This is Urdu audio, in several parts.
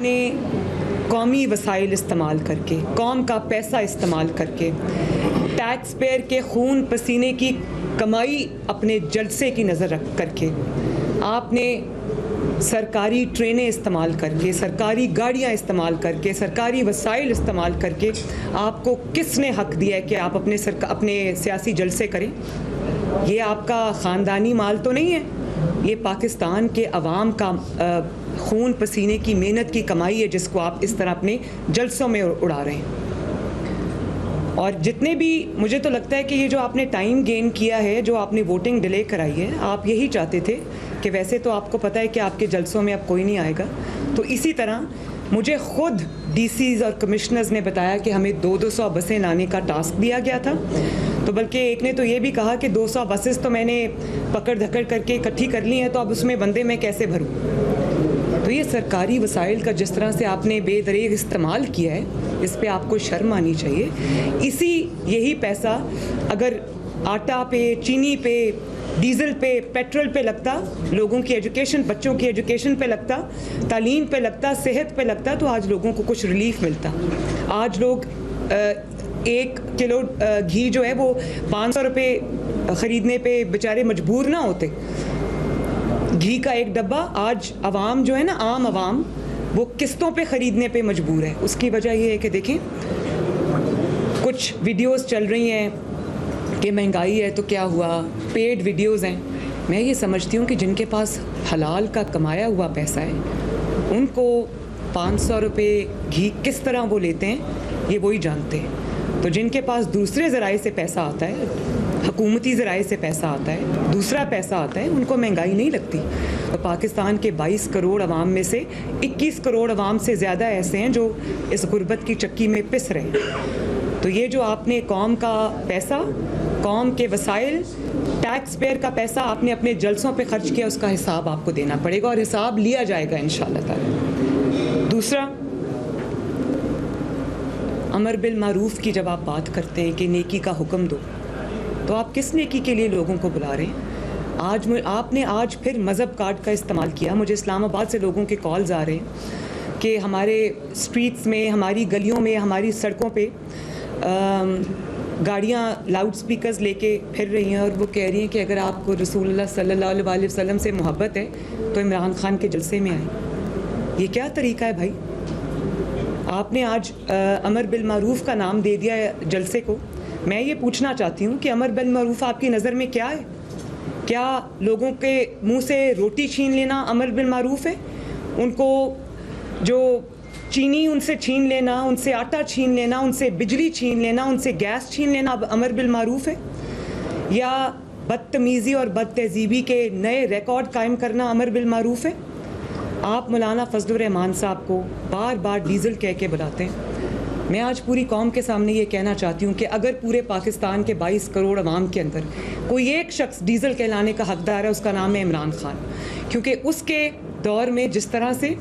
نے قومی وسائل استعمال کر کے، قوم کا پیسہ استعمال کر کے، ٹیکس پیئر کے خون پسینے کی کمائی اپنے جلسے کی نظر رکھ کر کے، آپ نے سرکاری ٹرینیں استعمال کر کے، سرکاری گاڑیاں استعمال کر کے، سرکاری وسائل استعمال کر کے، آپ کو کس نے حق دیا ہے کہ آپ اپنے سیاسی جلسے کریں؟ یہ آپ کا خاندانی مال تو نہیں ہے، یہ پاکستان کے عوام کا خون پسینے کی محنت کی کمائی ہے، جس کو آپ اس طرح اپنے جلسوں میں اڑا رہے ہیں۔ اور جتنے بھی، مجھے تو لگتا ہے کہ یہ جو آپ نے ٹائم گین کیا ہے، جو آپ نے ووٹنگ ڈیلے کرائی ہے، آپ یہی چاہتے تھے کہ ویسے تو آپ کو پتہ ہے کہ آپ کے جلسوں میں اب کوئی نہیں آئے گا، تو اسی طرح مجھے خود ڈی سیز اور کمشنرز نے بتایا کہ ہمیں 200 بسیں لانے کا ٹاسک دیا گیا تھا، تو بلکہ ایک نے تو یہ بھی کہا کہ 200 بسز تو میں نے پکڑ دھکڑ کر کے اکٹھی کر لی ہیں، تو اب اس میں بندے میں کیسے بھروں؟ تو یہ سرکاری وسائل کا جس طرح سے آپ نے بے دریغ استعمال کیا ہے، اس پہ آپ کو شرم آنی چاہیے۔ یہی پیسہ اگر آٹا پہ، چینی پہ، ڈیزل پہ، پیٹرول پہ لگتا، لوگوں کی ایجوکیشن، بچوں کی ایجوکیشن پہ لگتا، تعلیم پہ لگتا، صحت پہ لگتا، تو آج لوگوں کو کچھ ریلیف ملتا۔ آج لوگ 1 کلو گھی جو ہے وہ 500 روپے خریدنے پہ بیچارے مجبور نہ ہوتے۔ گھی کا ایک ڈبہ آج عوام جو ہے نا، عام عوام، وہ قسطوں پہ خریدنے پہ مجبور ہے۔ اس کی وجہ یہ ہے کہ دیکھیں، کچھ ویڈیوز چل رہی ہیں کہ مہنگائی ہے تو کیا ہوا، پیڈ ویڈیوز ہیں۔ میں یہ سمجھتی ہوں کہ جن کے پاس حلال کا کمایا ہوا پیسہ ہے، ان کو 500 روپے گھی کس طرح وہ لیتے ہیں، یہ وہی جانتے ہیں۔ تو جن کے پاس دوسرے ذرائع سے پیسہ آتا ہے، حکومتی ذرائع سے پیسہ آتا ہے، دوسرا پیسہ آتا ہے، ان کو مہنگائی نہیں لگتی۔ اور پاکستان کے 22 کروڑ عوام میں سے 21 کروڑ عوام سے زیادہ ایسے ہیں جو اس غربت کی چکی میں پس رہے ہیں۔ تو یہ جو آپ نے قوم کا پیسہ، قوم کے وسائل، ٹیکس پیئر کا پیسہ آپ نے اپنے جلسوں پہ خرچ کیا، اس کا حساب آپ کو دینا پڑے گا، اور حساب لیا جائے گا انشاءاللہ تعالی۔ دوسرا، امر بالمعروف کی جب آپ بات کرتے ہیں کہ نیکی کا حکم دو، تو آپ کس نیکی کے لیے لوگوں کو بلا رہے ہیں؟ آپ نے آج پھر مذہب کارڈ کا استعمال کیا۔ مجھے اسلام آباد سے لوگوں کے کالز آ رہے ہیں کہ ہمارے اسٹریٹس میں، ہماری گلیوں میں، ہماری سڑکوں پہ گاڑیاں لاؤڈ سپیکرز لے کے پھر رہی ہیں، اور وہ کہہ رہی ہیں کہ اگر آپ کو رسول اللہ صلی اللہ علیہ وسلم سے محبت ہے تو عمران خان کے جلسے میں آئیں۔ یہ کیا طریقہ ہے بھائی؟ آپ نے آج امر بالمعروف کا نام دے دیا ہے جلسے کو۔ میں یہ پوچھنا چاہتی ہوں کہ امر بالمعروف آپ کی نظر میں کیا ہے؟ کیا لوگوں کے منہ سے روٹی چھین لینا امر بالمعروف ہے؟ ان کو جو چینی ان سے چھین لینا، ان سے آٹا چھین لینا، ان سے بجلی چھین لینا، ان سے گیس چھین لینا اب امر بالمعروف ہے؟ یا بدتمیزی اور بد تہذیبی کے نئے ریکارڈ قائم کرنا امر بالمعروف ہے؟ آپ مولانا فضل الرحمان صاحب کو بار بار ڈیزل کہہ کے بلاتے ہیں۔ میں آج پوری قوم کے سامنے یہ کہنا چاہتی ہوں کہ اگر پورے پاکستان کے 22 کروڑ عوام کے اندر کوئی ایک شخص ڈیزل کہلانے کا حقدار ہے، اس کا نام ہے عمران خان، کیونکہ اس کے دور میں جس طرح سے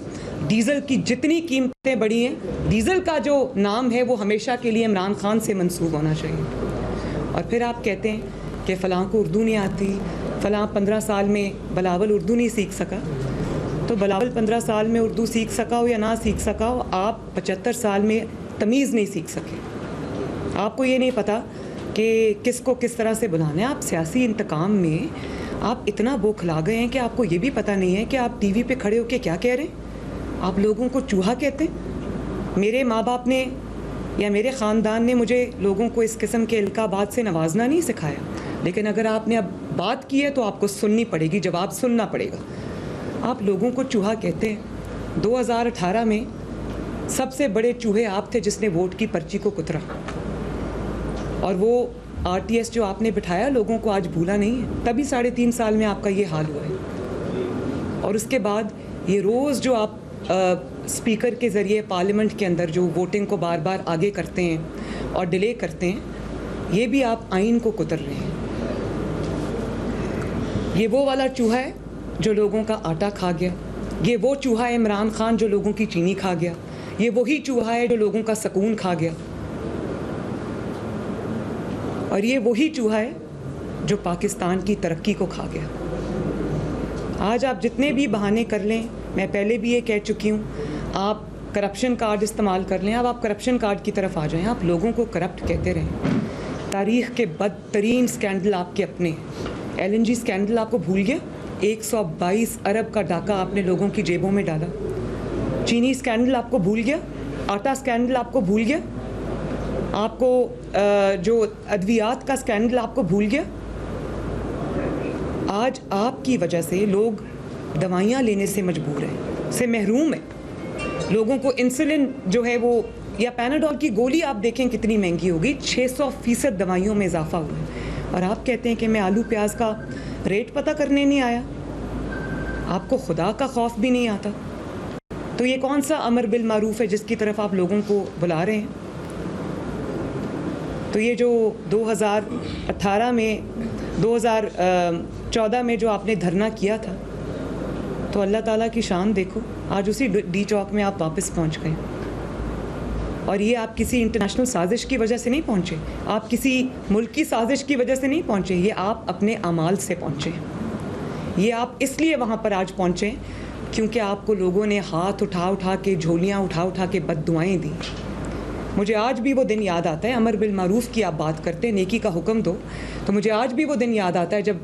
ڈیزل کی جتنی قیمتیں بڑھی ہیں، ڈیزل کا جو نام ہے وہ ہمیشہ کے لیے عمران خان سے منسوب ہونا چاہیے۔ اور پھر آپ کہتے ہیں کہ فلاں کو اردو نہیں آتی، فلاں 15 سال میں بلاول اردو نہیں سیکھ سکا۔ تو بلاول 15 سال میں اردو سیکھ سکا ہو یا نہ سیکھ سکا ہو، آپ 75 سال میں تمیز نہیں سیکھ سکے۔ آپ کو یہ نہیں پتا کہ کس کو کس طرح سے بلانا ہے۔ آپ سیاسی انتقام میں آپ اتنا بوکھلا گئے ہیں کہ آپ کو یہ بھی پتہ نہیں ہے کہ آپ ٹی وی پہ کھڑے ہو کے کیا کہہ رہے ہیں۔ آپ لوگوں کو چوہا کہتے ہیں۔ میرے ماں باپ نے یا میرے خاندان نے مجھے لوگوں کو اس قسم کے القابات سے نوازنا نہیں سکھایا، لیکن اگر آپ نے اب بات کی ہے تو آپ کو سننی پڑے گی، جواب سننا پڑے گا۔ آپ لوگوں کو چوہا کہتے ہیں۔ 2018 میں سب سے بڑے چوہے آپ تھے جس نے ووٹ کی پرچی کو کترا، اور وہ RTS جو آپ نے بٹھایا لوگوں کو آج بھولا نہیں ہے، تبھی 3.5 سال میں آپ کا یہ حال ہوا ہے۔ اور اس کے بعد یہ روز جو آپ اسپیکر کے ذریعے پارلیمنٹ کے اندر جو ووٹنگ کو بار بار آگے کرتے ہیں اور ڈیلے کرتے ہیں، یہ بھی آپ آئین کو کتر رہے ہیں۔ یہ وہ والا چوہا ہے جو لوگوں کا آٹا کھا گیا، یہ وہ چوہا ہے عمران خان جو لوگوں کی چینی کھا گیا، یہ وہی چوہا ہے جو لوگوں کا سکون کھا گیا، اور یہ وہی چوہا ہے جو پاکستان کی ترقی کو کھا گیا۔ آج آپ جتنے بھی بہانے کر لیں، میں پہلے بھی یہ کہہ چکی ہوں، آپ کرپشن کارڈ استعمال کر لیں. اب آپ کرپشن کارڈ کی طرف آ جائیں. آپ لوگوں کو کرپٹ کہتے رہیں. تاریخ کے بدترین سکینڈل آپ کے اپنے. LNG سکینڈل آپ کو بھول گیا؟ 122 ارب کا ڈاکہ آپ نے لوگوں کی جیبوں میں ڈالا. چینی سکینڈل آپ کو بھول گیا؟ آٹا سکینڈل آپ کو بھول گیا؟ آپ کو جو ادویات کا سکینڈل آپ کو بھول گیا؟ آج آپ کی وجہ سے لوگ دوائیاں لینے سے مجبور ہیں, سے محروم ہیں. لوگوں کو انسولن جو ہے وہ یا پیناڈول کی گولی آپ دیکھیں کتنی مہنگی ہوگی. 600% دوائیوں میں اضافہ ہوا ہے. اور آپ کہتے ہیں کہ میں آلو پیاز کا ریٹ پتہ کرنے نہیں آیا. آپ کو خدا کا خوف بھی نہیں آتا. تو یہ کون سا امر بالمعروف ہے جس کی طرف آپ لوگوں کو بلا رہے ہیں؟ تو یہ جو 2018 میں 2014 میں جو آپ نے دھرنا کیا تھا, تو اللہ تعالیٰ کی شان دیکھو, آج اسی ڈی چوک میں آپ واپس پہنچ گئے. اور یہ آپ کسی انٹرنیشنل سازش کی وجہ سے نہیں پہنچے, آپ کسی ملک کی سازش کی وجہ سے نہیں پہنچے, یہ آپ اپنے اعمال سے پہنچے. یہ آپ اس لیے وہاں پر آج پہنچے کیونکہ آپ کو لوگوں نے ہاتھ اٹھا کے, جھولیاں اٹھا کے بد دعائیں دیں. مجھے آج بھی وہ دن یاد آتا ہے. امر بالمعروف کی آپ بات کرتے ہیں, نیکی کا حکم دو, تو مجھے آج بھی وہ دن یاد آتا ہے جب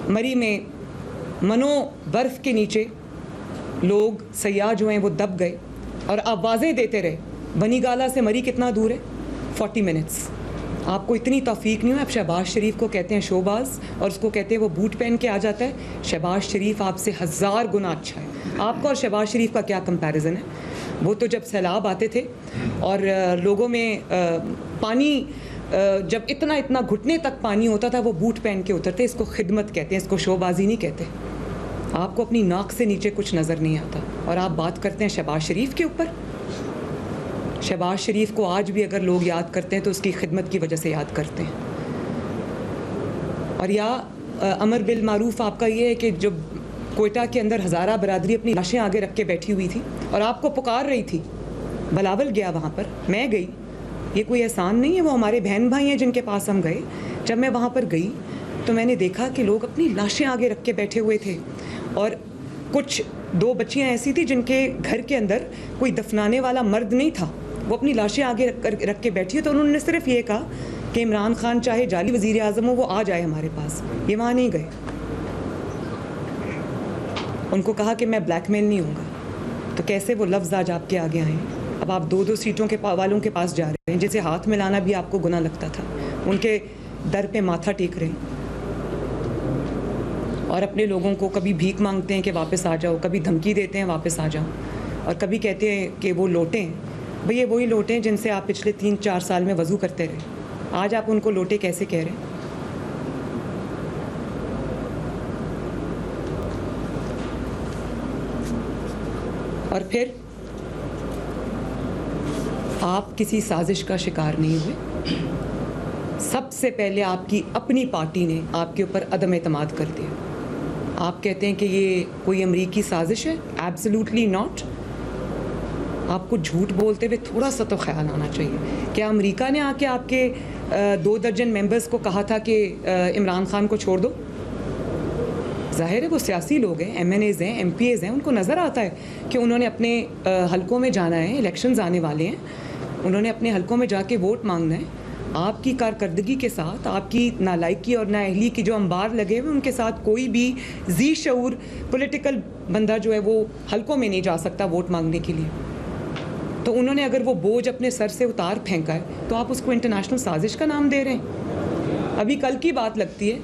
مری میں منو برف کے نیچے لوگ سیاح جو ہیں وہ دب گئے اور آوازیں دیتے رہے. بنی گالا سے مری کتنا دور ہے؟ 40 منٹس. آپ کو اتنی توفیق نہیں ہے. آپ شہباز شریف کو کہتے ہیں شوباز, اور اس کو کہتے ہیں وہ بوٹ پہن کے آ جاتا ہے. شہباز شریف آپ سے 1000 گنا اچھا ہے. آپ کا اور شہباز شریف کا کیا کمپیریزن ہے؟ وہ تو جب سیلاب آتے تھے اور لوگوں میں پانی جب اتنا گھٹنے تک پانی ہوتا تھا, وہ بوٹ پہن کے اترتے. اس کو خدمت کہتے ہیں, اس کو شوبازی نہیں کہتے. آپ کو اپنی ناک سے نیچے کچھ نظر نہیں آتا, اور آپ بات کرتے ہیں شہباز شریف کے اوپر. شہباز شریف کو آج بھی اگر لوگ یاد کرتے ہیں تو اس کی خدمت کی وجہ سے یاد کرتے ہیں. اور یا امر بالمعروف آپ کا یہ ہے کہ جب کوئٹہ کے اندر ہزارہ برادری اپنی لاشیں آگے رکھ کے بیٹھی ہوئی تھی اور آپ کو پکار رہی تھی, بلاول گیا وہاں پر, میں گئی, یہ کوئی احسان نہیں ہے, وہ ہمارے بہن بھائی ہیں جن کے پاس ہم گئے. جب میں وہاں پر گئی تو میں نے دیکھا کہ لوگ اپنی لاشیں آگے رکھ کے بیٹھے ہوئے تھے, اور کچھ 2 بچیاں ایسی تھیں جن کے گھر کے اندر کوئی دفنانے والا مرد نہیں تھا, وہ اپنی لاشیں آگے رکھ کے بیٹھی. تو انہوں نے صرف یہ کہا کہ عمران خان چاہے جعلی وزیر اعظم ہو, وہ آ جائے ہمارے پاس. یہ وہاں نہیں گئے. ان کو کہا کہ میں بلیک میل نہیں ہوں گا. تو کیسے وہ لفظ آج آپ کے آگے آئے ہیں؟ اب آپ 2 سیٹوں کے والوں کے پاس جا رہے ہیں جسے ہاتھ ملانا بھی آپ کو گناہ لگتا تھا. ان کے در پہ ماتھا ٹیک رہے ہیں اور اپنے لوگوں کو کبھی بھیک مانگتے ہیں کہ واپس آ جاؤ, کبھی دھمکی دیتے ہیں واپس آ جاؤ, اور کبھی کہتے ہیں کہ وہ لوٹے ہیں. بھئی یہ وہی لوٹے ہیں جن سے آپ پچھلے 3-4 سال میں وضو کرتے رہے. آج آپ ان کو لوٹے کیسے کہہ رہے ہیں؟ اور پھر آپ کسی سازش کا شکار نہیں ہوئے. سب سے پہلے آپ کی اپنی پارٹی نے آپ کے اوپر عدم اعتماد کر دیا. آپ کہتے ہیں کہ یہ کوئی امریکی سازش ہے. Absolutely not. آپ کو جھوٹ بولتے ہوئے تھوڑا سا تو خیال آنا چاہیے. کیا امریکہ نے آ کے آپ کے 2 درجن ممبرز کو کہا تھا کہ عمران خان کو چھوڑ دو؟ ظاہر ہے وہ سیاسی لوگ ہیں, MNAs ہیں, MPAs ہیں, ان کو نظر آتا ہے کہ انہوں نے اپنے حلقوں میں جانا ہے, الیکشنز آنے والے ہیں, انہوں نے اپنے حلقوں میں جا کے ووٹ مانگنا ہے. آپ کی کارکردگی کے ساتھ, آپ کی نالائکی اور نااہلی کی جو انبار لگے ہوئے, ان کے ساتھ کوئی بھی ذی شعور پولیٹیکل بندہ جو ہے وہ حلقوں میں نہیں جا سکتا ووٹ مانگنے کے لیے. تو انہوں نے اگر وہ بوجھ اپنے سر سے اتار پھینکا ہے تو آپ اس کو انٹرنیشنل سازش کا نام دے رہے ہیں. ابھی کل کی بات لگتی ہے